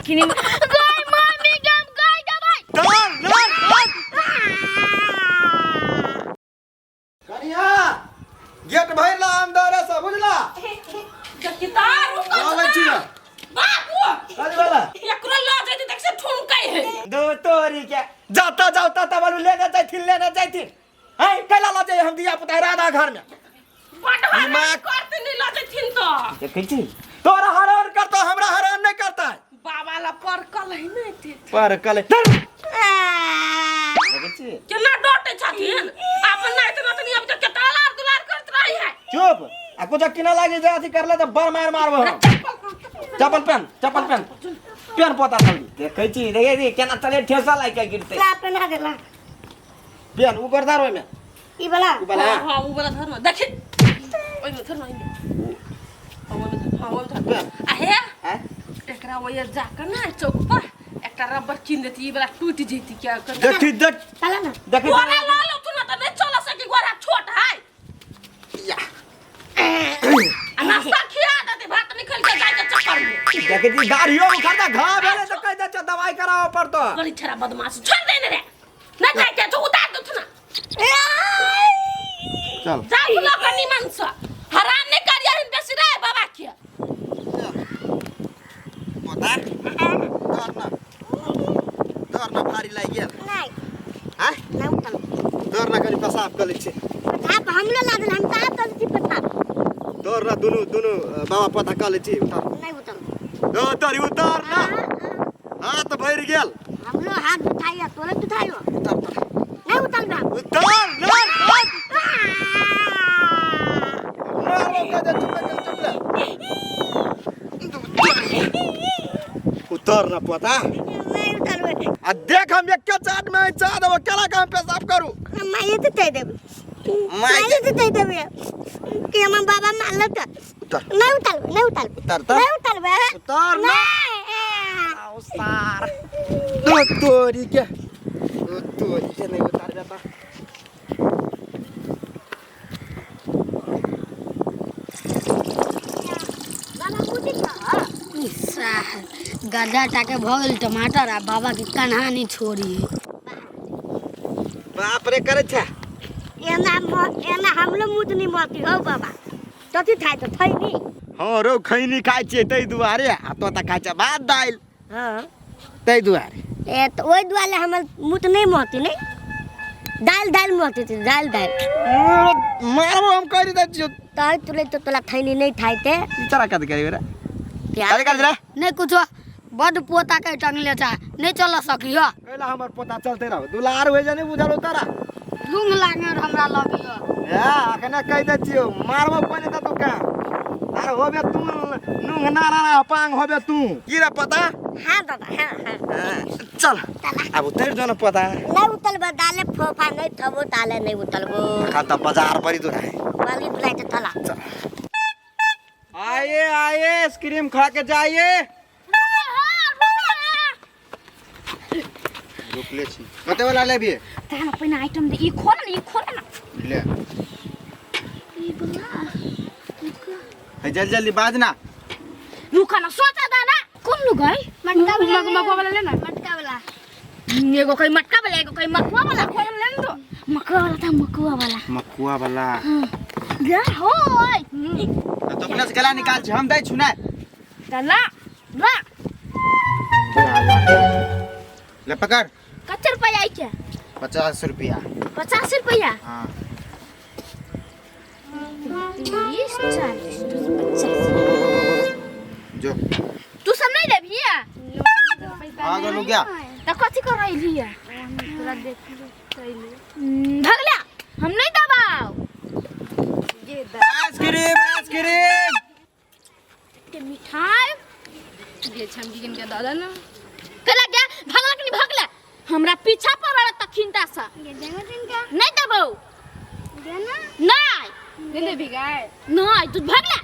किनी गाय मम्मी गम गाय दबाई डर कनिया गेट भइला अंदर से बुझला कितार आवे छिया बाबू अरे वाला एकरो ला जैती तक से ठुमकाई है दो तोरी के जाता जाता तबलू लेना चाहिए है कैला ला जाए हम दिया पुता राधा घर में बटवा करते नहीं ला जैथिन तो देखै छी तोरा हरान करता हमरा हरान नहीं करता है बाबा ला पर कल है नहीं थे पर कल देखै छी केना डोटे छथिन अपन नहीं तो नहीं अब तक के तालार दुलार करत रही है चुप आ कुछ किना लागे जे अथी करले त बर मारबो चप्पल पहन पेन पता चली देखै छी देखे केना चले ठेसा लाग के गिरते ला पहना दे ला पेन ऊपर धर में ई वाला हां वो वाला धर में देखि ओइ में धर में हां वो धर आहे हैं एकरा वो ये जाकर ना चौक पर एकटा रबर किन देती ई वाला टूट जेती क्या कर देखि देख चला ना देखि गोरा ला लो तू ना तो नहीं चला सकी गोरा छोट है या नाश्ता खिया देते भात निकल के जाए के चक्कर में देखि जी गाड़ियों में खर्चा घा भेले त कह दे दवाई कराओ पड़तो बड़ी छरा बदमाश छोड़ देने रे ना जाए के तो उतार दो ना चल जा बुला कनी मनस हरान ने करिया हिन बेसी रे बाबा के पता डरना भारी लाग गेल नहीं हैं ना उठल डरना कनी पेशाब कर लै छी आप हमलो ला दे हम ताप कर छी पता डरना दुनु बाबा पता कर लै छी उतार नहीं उठल ओ तोरी उतार ना हाथ भर गेल हमलो हाथ उठाइया तोरे उठाइयो उतार नहीं उठल बा उतार ना मारो का दे उतार ना पता नहीं उठल बे आ देख हम एक के चाट में चाह देबो केला काम पेशाब करू मैं ये तो दे देब मैं ये तो दे देब कि हम बाबा मान त उतार नहीं उठल नहीं उठल बे उतार ना आओ सार दो तोरी के नहीं उतार बेटा गड्ढा टाके भगल टमाटर आ बाबा की कन्हानी छोड़ी बाप रे करे छे एना हमलो मुतनी मती हो बाबा तती थाय तो थई नी हां रो खैनी खाइ छे तै दुआरे आ तो त खाइ छे भात दाल हां तै दुआरे ए तो ओइ दुआले हमर मुत नहीं मती नहीं दाल मती थी दाल मारो हम करि दै छियो तई तुले तो तोला थैनी नहीं थाइते इचारा कद करी रे क्या अरे कर रे नहीं कुछ बड पोता के टंगले था नहीं चल सकी हो कैला हमर पता चलते रहो दुलार होय जने बुझल उतारा लुंग लागे हमरा लगियो या अखने कहि दै छियो मारबो कोने त तू का अरे होबे तू नुंग नारा पांग होबे तू की रे पता हां दादा हां चल अब उतर जो न पता नहीं उतल बा दाले फोफा नहीं थबो ताले नहीं उतलबो खाता बाजार परी तो है वाली बुलाई तो थला आइए आइसक्रीम खा के जाइए रुक ले छी कते वाला लेबी ताना पहिना आइटम दे ई खोल ना ले ई बुला है जल्दी बाज ना रुका ना सोचा दाना कौन लु गई मटका वाला लेना मटका वाला एगो कहीं मटका वाला एगो कहीं मकुआ वाला खोल लेन दो मकुआ वाला गा होय तो अपने से गला निकाल छ हम दै छु ना दला रा ले पकड़ कच्चे रुपया आई क्या 50 रुपया 50 रुपया हां 30 40 50 जो तू सब नहीं देबी है आ गलो क्या त कथि कर रही है तोरा देख ले भगला हम नहीं दबाओ ये आइसक्रीम के मिठाई ये छमकी किन के दादा ना कला क्या भगला कि नहीं भगला हमरा पीछा पड़ल त खिंता सा ये देंगे तिनका नहीं दबो देना नहीं दे बिगाए नहीं तू भगला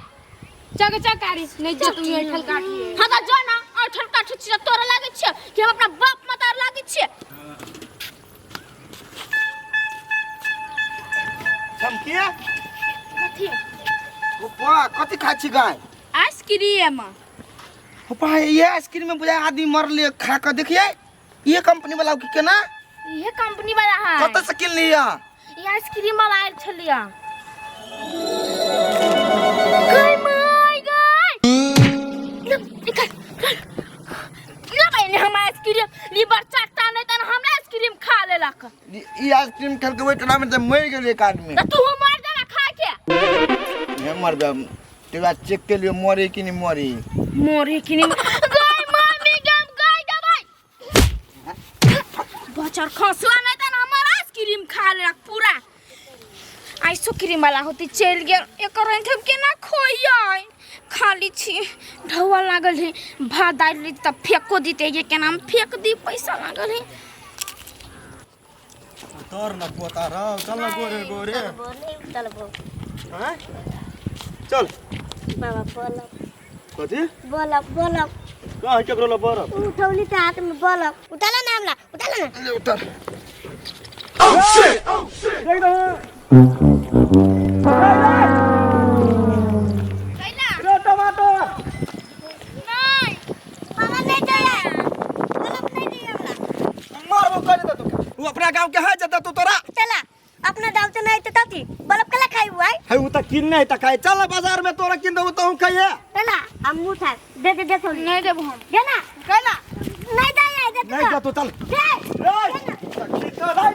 चकारी नहीं जा तू ऐठल काटिए हां त जो ना ऐठल काठी छ तोरा लागे छ कि हम अपना बाप मतार लागे छ छमकिया कथि ओ बा कथि खाइ छी गाय आइसक्रीम भाई ये आइसक्रीम में बुझाए आदमी मर ले खा कर देखिए ये कंपनी वाला की केना ये कंपनी वाला है कत से किन लिया ये आइसक्रीम वाला आयल छलिया गई माय गई ना भाई हम आइसक्रीम लीवर चाटता नहीं त हम आइसक्रीम खा लेलक ये आइसक्रीम खा के वेट में मर गेल एक आदमी त तू मर जा खा के ये मर गया तेरा चेक के लिए मरे कि नहीं मरे मोरे कि नहीं गई मम्मी गम गई दवाई बचर खसला नहीं त हमर आइसक्रीम खा लेलक पूरा आइसक्रीम वाला होती चल गेल एकर हम केना खोइयै खाली छी ढौआ लागल है भात दाल त फेको दीते ये के नाम फेक दी पैसा लागल है तोर न पोता रह चल न गोरे गोरे चल बो हां चल बाबा बोल कथि बोल बोल का है केकरो ल बर उठौली त हाथ में बोल उताला ना हमला उताला ना ले उतर ओ शिट देख दो कैला रे टमाटर नहीं बाबा नहीं जाए बोल नहीं दी हमला मारबो कर दे तू वो अपना गांव के है जता तू तोरा चला अपना दाव तो नहीं तो तती बलब कला खाई हुआ है है उ त किन नहीं त खाए चल बाजार में तोरा किन दो तो हम खाइए चला हम मुठा दे थोड़ी नहीं देबो हम दे ना कैला नहीं दे दे नहीं जा तू चल दे ए खींच दे दे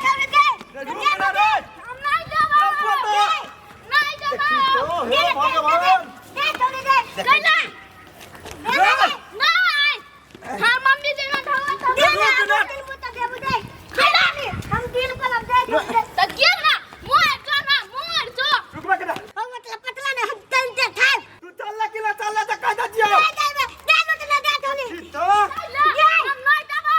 थोड़ी दे हम नहीं देबो नहीं देबो दे भगवान दे थोड़ी दे कैला नहीं हां मम्मी देना ढौआ दे ना दिन बुता दे बुदे कैला हम दिन को लग दे त गिर ना मोर जो रुक रे केना हम मतलब पतला ने हम चल दे खाए तू चल ला किला चल ला त कह दे जियो दे मतलब दे थोड़ी तो हम नहीं देबो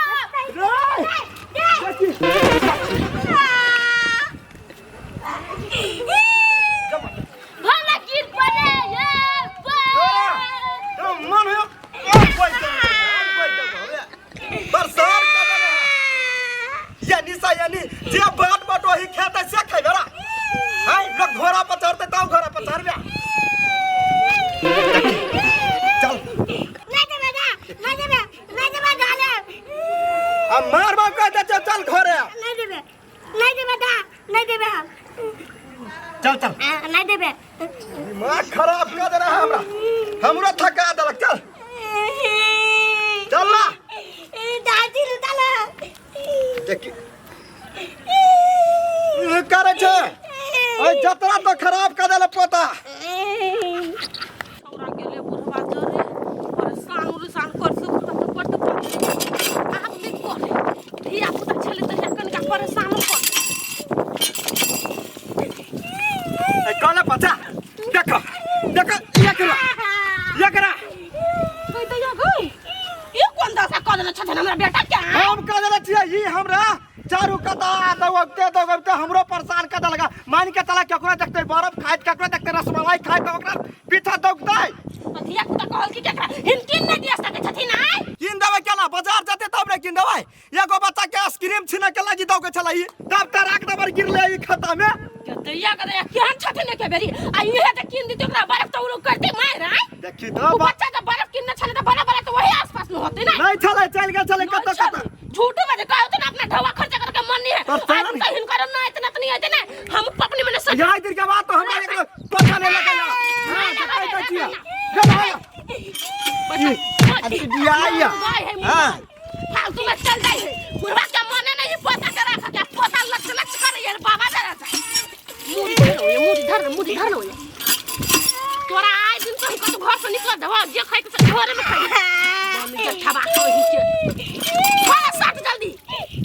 भला गिर पड़े ये मन हो बरसात का बना यानी सा यानी जे बाट बाट वही खेत से खाइ बरा हाय लोग घोड़ा पर चढ़ते ताऊ घोड़ा पर चढ़ गया चल नहीं दे डाले अब मार मार कहते चल घोड़े नहीं दे हम चल चल नहीं देबे दिमाग खराब कर दे रहा हमरा हमरो थका देलक चल चल ना दादी रुताला देखी ये करे छे ओए जतरा तो खराब कर देले पोता हमरा गेले बुढ़वा जरे परेशान कर से तो पड़ते आप देखो धिया पुता छले त हेकन का परेशान कर ए कौन पता देखो देखो ये करा कोई तो या गई ये कौन दसा कर देना छथन हमरा बेटा क्या हम कर देले छिए ई हमरा चारू कता दवते हमरो परेशान कर देलगा मान के चला केकरा देखते बर्फ खाइत केकरा देखते रसमलाई खाइत ओकरा पीछा दौगतै धिया पुता कहल की केकरा हिनकिन नहीं दिया सके छथिन आय किन देबै केला बाजार जते तब रे किन देबै एगो बच्चा के आइसक्रीम छिना के लागी दौगे छला ई तब त राख देबर गिरले ई खाता में दैया करे केहन छथिन के बेरी आ इहे त किन दी ओकरा बर्फ तो उलो करते मार आय देखी वो तो बच्चा तो बर्फ किनने छले तो बड़ा बड़ा तो वही आसपास में होते ना नहीं चले चल गेल चले कत कत झूठ में कहते ना अपना ढवा खर्चा करके मन नहीं है पर चल आज तो हिनकर ना इतना तो नहीं है ना हम अपने में सब यही दिन के बाद तो हमरा एक पता नहीं लगेला हां देखै त छिए अभी दिया आया हां फालतू में चल जाए बुढ़वा का मन नहीं पता करा के पता लच लच करे यार बाबा जरा मुड़ी धर लो तोरा आए दिन तो हमको तो घर से निकल दवा जे खाई के घर में खाई मम्मी के ठबा कोई के थोड़ा साथ जल्दी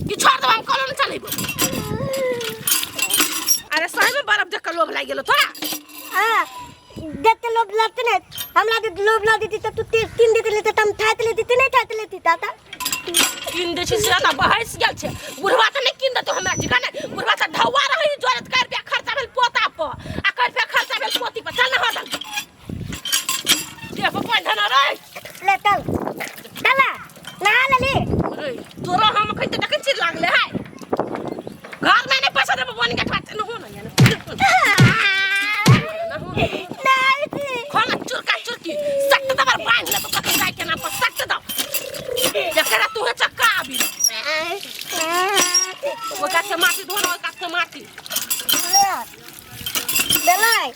कि छोड़ दो हम कॉलोनी चलेबो अरे सही में बर्फ देख के लोभ लाग गेलो थोड़ा हां देखते लोभ लगते ने हमरा दे लोभ ला देती तो तू 3 देते लेते हम ठात लेती नहीं ठात लेती ताता किन दे छी से ना बहस गेल छे बुढ़वा त नहीं किन दे तो हमरा जिका ने बुढ़वा त ढवा रही जोरत कर पे खर्चा भेल पोता प आ कर पे खर्चा भेल पोती पर चल ना होदल देखो कोई धना रे ले चल चला नहा ले रे तोरा हम कहि त देख छी लागले है घर में नहीं पैसा देबो बन के खाते न हो ना नहीं खाना चुरका सख्त दबर बांध ले तो कत गाय के नाम पर सख्त दब जकरा तू है चक्का अभी वो काट के माटी धोना वो काट के माटी बेलाई